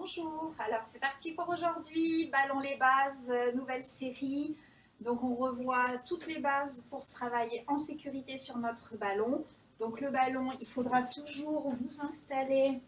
Bonjour, alors c'est parti pour aujourd'hui, ballon les bases, nouvelle série. Donc on revoit toutes les bases pour travailler en sécurité sur notre ballon. Donc le ballon, il faudra toujours vous installer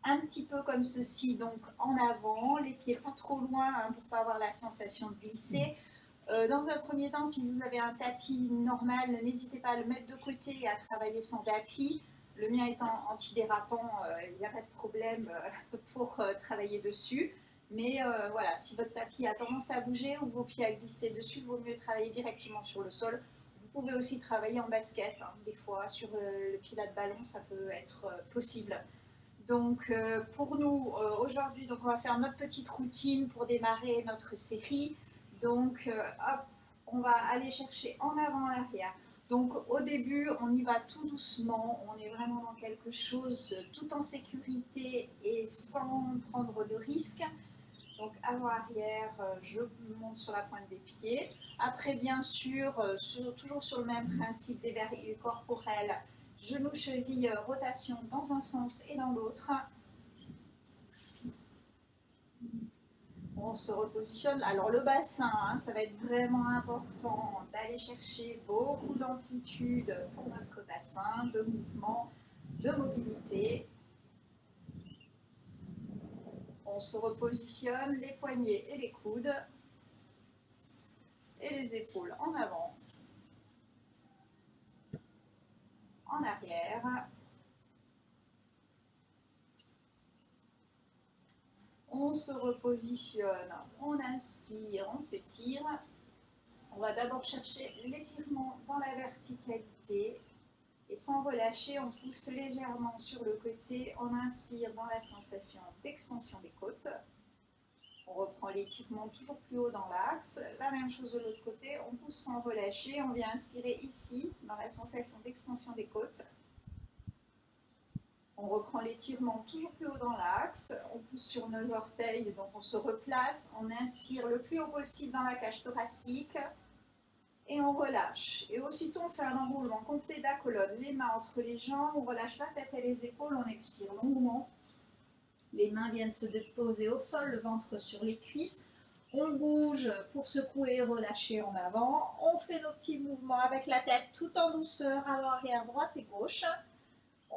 un petit peu comme ceci, donc en avant, les pieds pas trop loin hein, pour pas avoir la sensation de glisser. Dans un premier temps, si vous avez un tapis normal, n'hésitez pas à le mettre de côté et à travailler sans tapis. Le mien étant antidérapant, il n'y a pas de problème pour travailler dessus. Mais voilà, si votre tapis a tendance à bouger ou vos pieds à glisser dessus, il vaut mieux travailler directement sur le sol. Vous pouvez aussi travailler en basket, hein, des fois sur le pilat de ballon, ça peut être possible. Donc pour nous aujourd'hui, donc on va faire notre petite routine pour démarrer notre série. Donc hop, on va aller chercher en avant, en arrière. Donc au début, on y va tout doucement, on est vraiment dans quelque chose tout en sécurité et sans prendre de risques. Donc avant-arrière, je monte sur la pointe des pieds. Après, bien sûr, toujours sur le même principe des verrouilles corporelles, genoux, chevilles, rotation dans un sens et dans l'autre. On se repositionne. Alors le bassin, hein, ça va être vraiment important d'aller chercher beaucoup d'amplitude pour notre bassin, de mouvement, de mobilité. On se repositionne, les poignets et les coudes et les épaules en avant, en arrière. On se repositionne, on inspire, on s'étire. On va d'abord chercher l'étirement dans la verticalité et sans relâcher, on pousse légèrement sur le côté. On inspire dans la sensation d'extension des côtes. On reprend l'étirement toujours plus haut dans l'axe. La même chose de l'autre côté, on pousse sans relâcher. On vient inspirer ici dans la sensation d'extension des côtes. On reprend l'étirement toujours plus haut dans l'axe, on pousse sur nos orteils, donc on se replace, on inspire le plus haut possible dans la cage thoracique et on relâche. Et aussitôt on fait un enroulement complet de la colonne, les mains entre les jambes, on relâche la tête et les épaules, on expire longuement. Les mains viennent se déposer au sol, le ventre sur les cuisses. On bouge pour secouer et relâcher en avant. On fait nos petits mouvements avec la tête tout en douceur, avant, arrière, droite et gauche.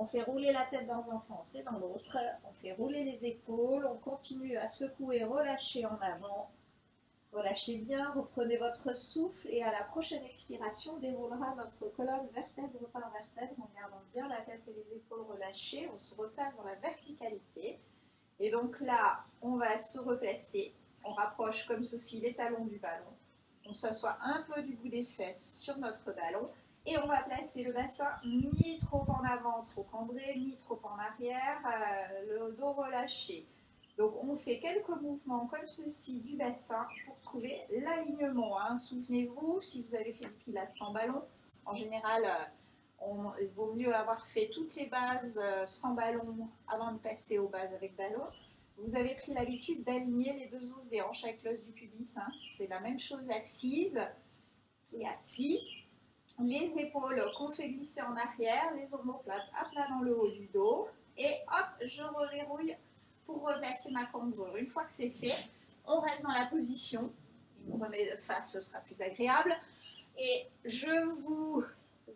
On fait rouler la tête dans un sens et dans l'autre. On fait rouler les épaules. On continue à secouer, relâcher en avant. Relâchez bien, reprenez votre souffle et à la prochaine expiration, on déroulera notre colonne vertèbre par vertèbre en gardant bien la tête et les épaules relâchées. On se replace dans la verticalité. Et donc là, on va se replacer. On rapproche comme ceci les talons du ballon. On s'assoit un peu du bout des fesses sur notre ballon. Et on va placer le bassin ni trop en avant, trop cambré, ni trop en arrière, le dos relâché. Donc on fait quelques mouvements comme ceci du bassin pour trouver l'alignement. Hein. Souvenez-vous, si vous avez fait le pilates sans ballon, en général, il vaut mieux avoir fait toutes les bases sans ballon avant de passer aux bases avec ballon. Vous avez pris l'habitude d'aligner les deux os des hanches avec l'os du pubis. Hein. C'est la même chose assise et assis. Les épaules qu'on fait glisser en arrière, les omoplates à plat dans le haut du dos. Et hop, je reverrouille pour replacer ma cambrure. Une fois que c'est fait, on reste dans la position. Je me remets de face, ce sera plus agréable. Et je vous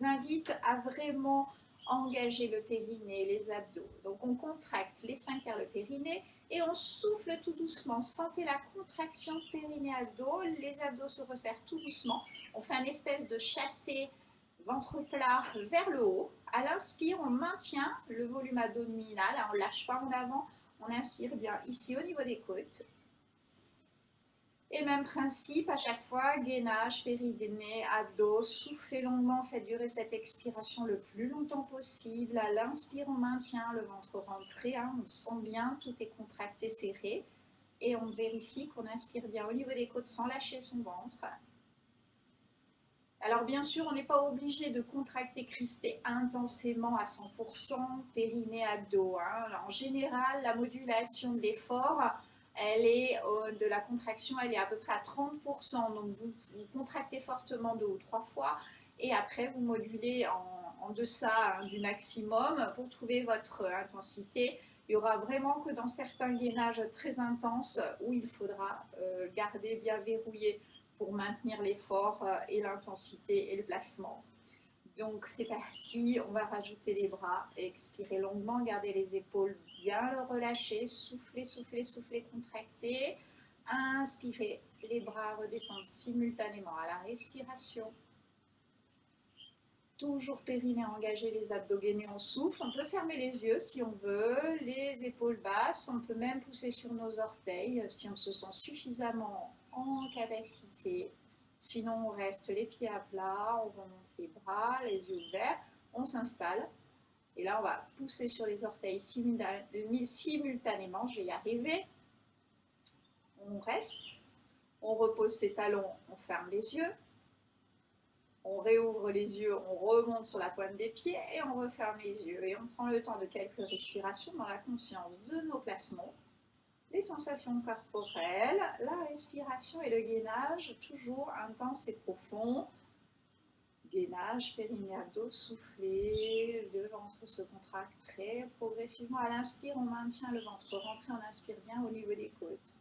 invite à vraiment engager le périnée, les abdos. Donc on contracte les sphincters, le périnée, et on souffle tout doucement. Sentez la contraction périnée-abdos, les abdos se resserrent tout doucement. On fait un espèce de chassé ventre plat vers le haut. À l'inspire, on maintient le volume abdominal, on ne lâche pas en avant. On inspire bien ici au niveau des côtes. Et même principe, à chaque fois, gainage, périnée, abdos, soufflez longuement, faites durer cette expiration le plus longtemps possible. À l'inspire, on maintient le ventre rentré, hein, on sent bien, tout est contracté, serré. Et on vérifie qu'on inspire bien au niveau des côtes sans lâcher son ventre. Alors bien sûr, on n'est pas obligé de contracter, crisper intensément à 100%, périnée, abdos. Hein. En général, la modulation de l'effort, de la contraction, elle est à peu près à 30%. Donc vous contractez fortement 2 ou 3 fois et après vous modulez en deçà du maximum pour trouver votre intensité. Il y aura vraiment que dans certains gainages très intenses où il faudra garder bien verrouillé pour maintenir l'effort et l'intensité et le placement. Donc c'est parti, on va rajouter les bras, expirer longuement, garder les épaules bien relâchées, souffler, souffler, souffler, contracter. Inspirez, les bras redescendent simultanément à la respiration. Toujours périnée engagé, les abdos gainés, on souffle. On peut fermer les yeux si on veut, les épaules basses. On peut même pousser sur nos orteils si on se sent suffisamment en capacité. Sinon, on reste les pieds à plat, on remonte les bras, les yeux ouverts, on s'installe. Et là, on va pousser sur les orteils simultanément. Je vais y arriver. On reste, on repose ses talons, on ferme les yeux. On réouvre les yeux, on remonte sur la pointe des pieds et on referme les yeux. Et on prend le temps de quelques respirations dans la conscience de nos placements, les sensations corporelles, la respiration et le gainage, toujours intense et profond. Gainage, périnée, abdos, souffler, le ventre se contracte très progressivement. À l'inspire, on maintient le ventre rentré, on inspire bien au niveau des côtes.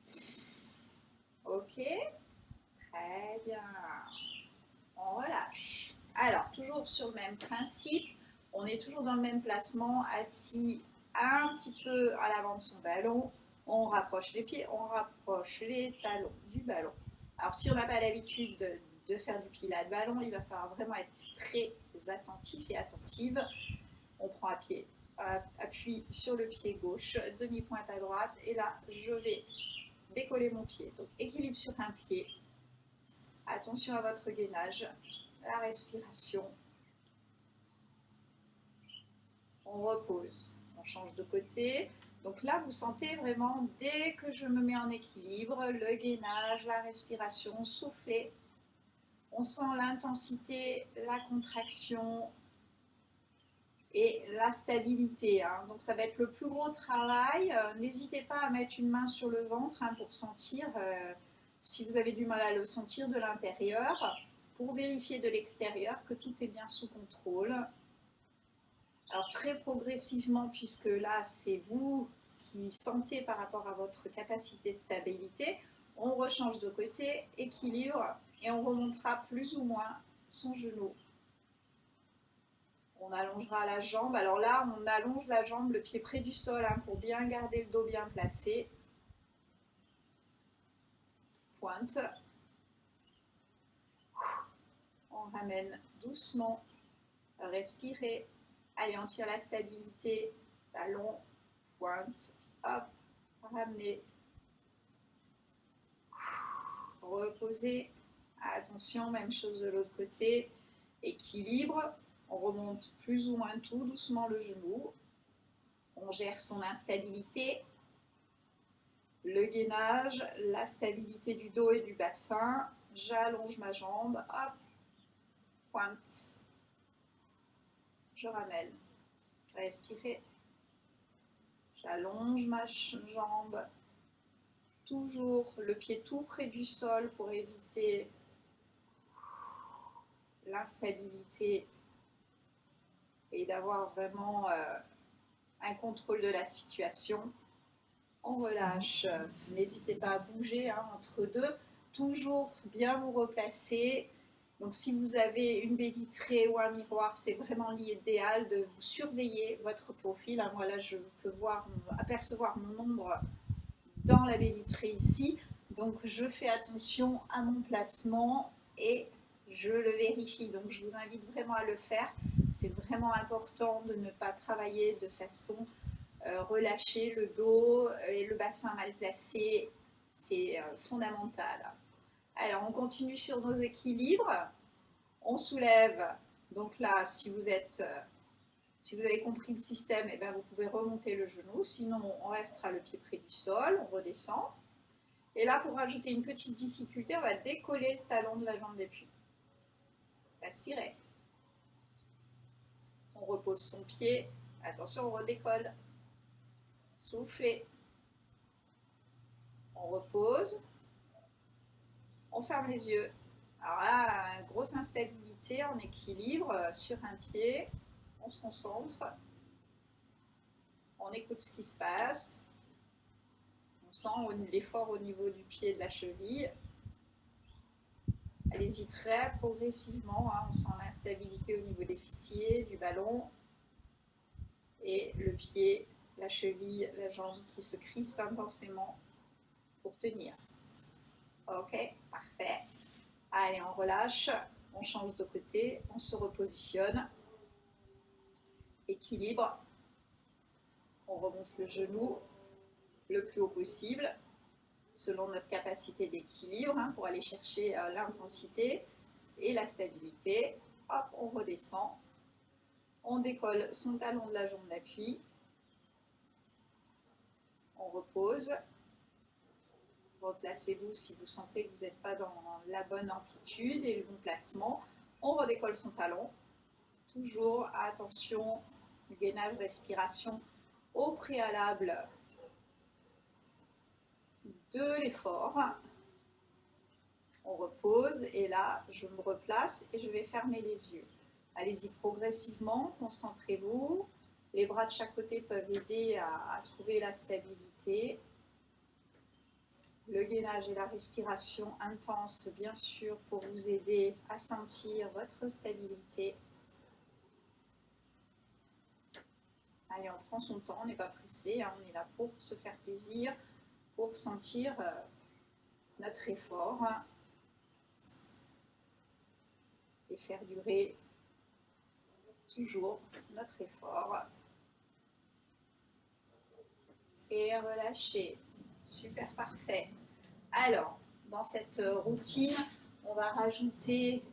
Ok, très bien. On relâche. Alors, toujours sur le même principe, on est toujours dans le même placement, assis un petit peu à l'avant de son ballon. On rapproche les pieds, on rapproche les talons du ballon. Alors, si on n'a pas l'habitude de faire du pilates ballon, il va falloir vraiment être très attentif et attentive. On prend appui sur le pied gauche, demi-pointe à droite, et là, je vais décoller mon pied. Donc, équilibre sur un pied. Attention à votre gainage, la respiration. On repose, on change de côté. Donc là, vous sentez vraiment, dès que je me mets en équilibre, le gainage, la respiration, souffler. On sent l'intensité, la contraction et la stabilité. Donc ça va être le plus gros travail. N'hésitez pas à mettre une main sur le ventre pour sentir... si vous avez du mal à le sentir de l'intérieur, pour vérifier de l'extérieur que tout est bien sous contrôle. Alors très progressivement, puisque là c'est vous qui sentez par rapport à votre capacité de stabilité, on rechange de côté, équilibre, et on remontera plus ou moins son genou. On allongera la jambe. Alors là, on allonge la jambe, le pied près du sol, pour bien garder le dos bien placé. Pointe. On ramène doucement, respirez. Allez, on tire la stabilité, talon, pointe, hop, ramenez. Reposez, attention, même chose de l'autre côté, équilibre, on remonte plus ou moins tout doucement le genou. On gère son instabilité, le gainage, la stabilité du dos et du bassin. J'allonge ma jambe, hop, pointe. Je ramène. Respirez. J'allonge ma jambe. Toujours le pied tout près du sol pour éviter l'instabilité et d'avoir vraiment un contrôle de la situation. On relâche. N'hésitez pas à bouger entre deux. Toujours bien vous replacer. Donc si vous avez une baie vitrée ou un miroir, c'est vraiment l'idéal de vous surveiller votre profil. Moi là, je peux apercevoir mon ombre dans la baie vitrée ici. Donc je fais attention à mon placement et je le vérifie. Donc je vous invite vraiment à le faire. C'est vraiment important de ne pas travailler de façon relâchée, le dos et le bassin mal placé. C'est fondamental. Alors, on continue sur nos équilibres. On soulève. Donc là, si vous avez compris le système, vous pouvez remonter le genou. Sinon, on restera le pied près du sol. On redescend. Et là, pour rajouter une petite difficulté, on va décoller le talon de la jambe d'appui. Respirez. On repose son pied. Attention, on redécolle. Soufflez. On repose. On ferme les yeux. Alors là, grosse instabilité, en équilibre sur un pied. On se concentre. On écoute ce qui se passe. On sent l'effort au niveau du pied et de la cheville. Allez-y très progressivement. On sent l'instabilité au niveau des fessiers, du ballon. Et le pied, la cheville, la jambe qui se crispe intensément pour tenir. Ok, parfait. Allez, on relâche. On change de côté. On se repositionne. Équilibre. On remonte le genou le plus haut possible, selon notre capacité d'équilibre, pour aller chercher l'intensité et la stabilité. Hop, on redescend. On décolle son talon de la jambe d'appui. On repose. Replacez-vous si vous sentez que vous n'êtes pas dans la bonne amplitude et le bon placement. On redécolle son talon. Toujours attention, gainage, respiration au préalable de l'effort. On repose et là, je me replace et je vais fermer les yeux. Allez-y progressivement, concentrez-vous. Les bras de chaque côté peuvent aider à trouver la stabilité. Le gainage et la respiration intense, bien sûr, pour vous aider à sentir votre stabilité. Allez, on prend son temps, on n'est pas pressé, on est là pour se faire plaisir, pour sentir notre effort et faire durer toujours notre effort. Et relâcher. Super, parfait. Alors, dans cette routine, on va rajouter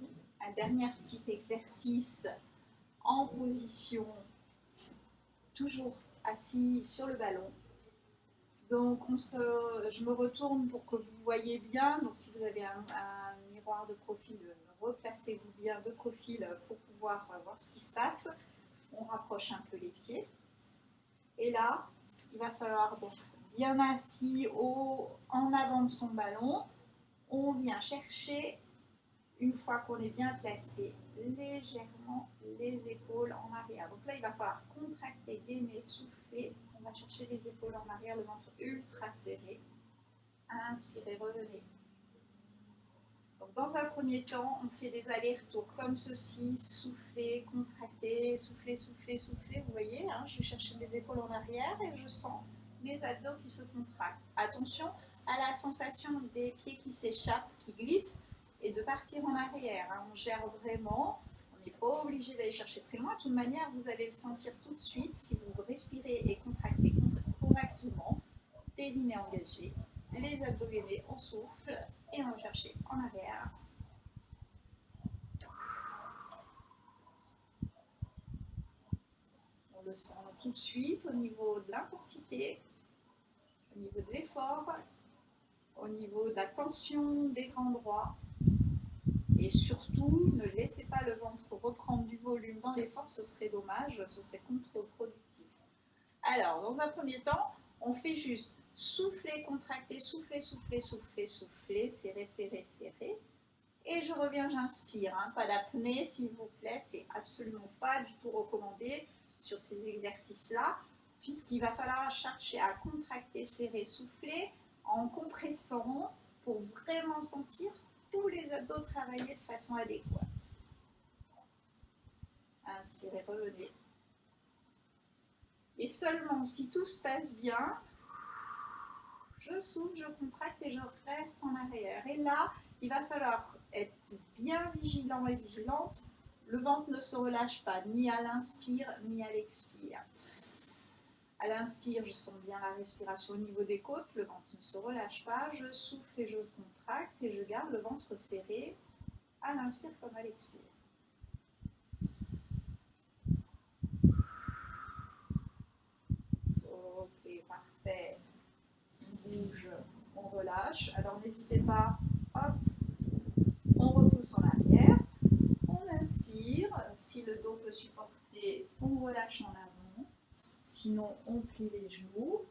un dernier petit exercice en position toujours assis sur le ballon. Donc, je me retourne pour que vous voyez bien. Donc, si vous avez un miroir de profil, replacez-vous bien de profil pour pouvoir voir ce qui se passe. On rapproche un peu les pieds. Et là, il va falloir donc bien assis en avant de son ballon. On vient chercher, une fois qu'on est bien placé, légèrement les épaules en arrière. Donc là, il va falloir contracter, gainer, souffler. On va chercher les épaules en arrière, le ventre ultra serré. Inspirez, revenez. Donc dans un premier temps, on fait des allers-retours comme ceci, souffler, contracter, souffler, souffler, souffler. Vous voyez, je vais chercher les épaules en arrière et je sens les abdos qui se contractent. Attention à la sensation des pieds qui s'échappent, qui glissent et de partir en arrière. On gère vraiment, on n'est pas obligé d'aller chercher très loin. De toute manière, vous allez le sentir tout de suite si vous respirez et contractez correctement. Périnée engagé, les abdos gainés, on souffle et on va chercher en arrière. On le sent tout de suite au niveau de l'intensité, au niveau de l'effort, au niveau de la tension des grands droits. Et surtout, ne laissez pas le ventre reprendre du volume dans l'effort, ce serait dommage, ce serait contre-productif. Alors, dans un premier temps, on fait juste souffler, contracter, souffler, souffler, souffler, souffler, serrer, serrer, serrer. Et je reviens, j'inspire. Pas d'apnée, s'il vous plaît, c'est absolument pas du tout recommandé sur ces exercices-là, puisqu'il va falloir chercher à contracter, serrer, souffler en compressant pour vraiment sentir tous les abdos travailler de façon adéquate. Inspirez, revenez. Et seulement si tout se passe bien, je souffle, je contracte et je reste en arrière. Et là, il va falloir être bien vigilant et vigilante. Le ventre ne se relâche pas, ni à l'inspire, ni à l'expire. À l'inspire, je sens bien la respiration au niveau des côtes, le ventre ne se relâche pas. Je souffle et je contracte et je garde le ventre serré à l'inspire comme à l'expire. Ok, parfait. On bouge, on relâche. Alors n'hésitez pas, hop, on repousse en arrière. On inspire, si le dos peut supporter, on relâche en avant. Sinon, on plie les genoux.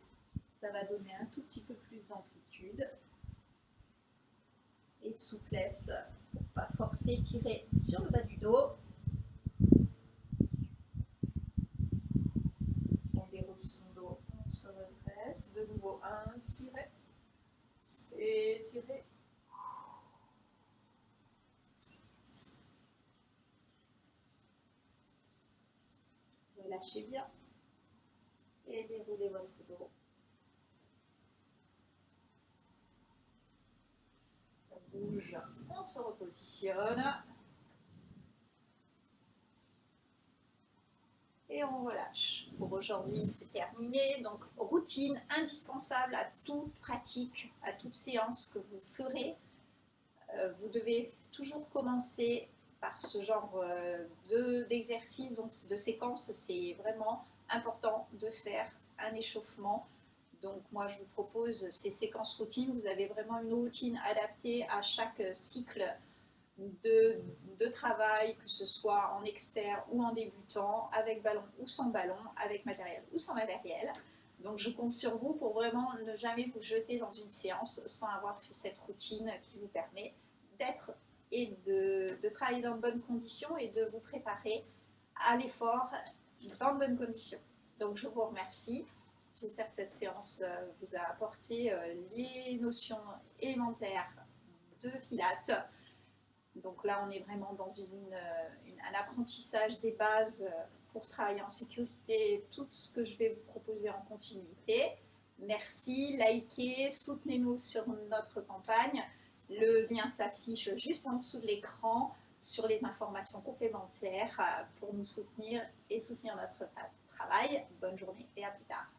Ça va donner un tout petit peu plus d'amplitude et de souplesse pour ne pas forcer, tirer sur le bas du dos. On déroule son dos De nouveau, inspirez, étirez. Relâchez bien et déroulez votre dos. On bouge, on se repositionne. Et on relâche. Pour aujourd'hui, c'est terminé. Donc, routine indispensable à toute pratique, à toute séance que vous ferez. Vous devez toujours commencer par ce genre d'exercice, donc de séquence. C'est vraiment important de faire un échauffement. Donc, moi, je vous propose ces séquences routines. Vous avez vraiment une routine adaptée à chaque cycle de travail, que ce soit en expert ou en débutant, avec ballon ou sans ballon, avec matériel ou sans matériel. Donc je compte sur vous pour vraiment ne jamais vous jeter dans une séance sans avoir fait cette routine qui vous permet d'être et de travailler dans de bonnes conditions et de vous préparer à l'effort dans de bonnes conditions. Donc je vous remercie. J'espère que cette séance vous a apporté les notions élémentaires de Pilates. Donc là, on est vraiment dans un apprentissage des bases pour travailler en sécurité, tout ce que je vais vous proposer en continuité. Merci, likez, soutenez-nous sur notre campagne. Le lien s'affiche juste en dessous de l'écran sur les informations complémentaires pour nous soutenir et soutenir notre travail. Bonne journée et à plus tard.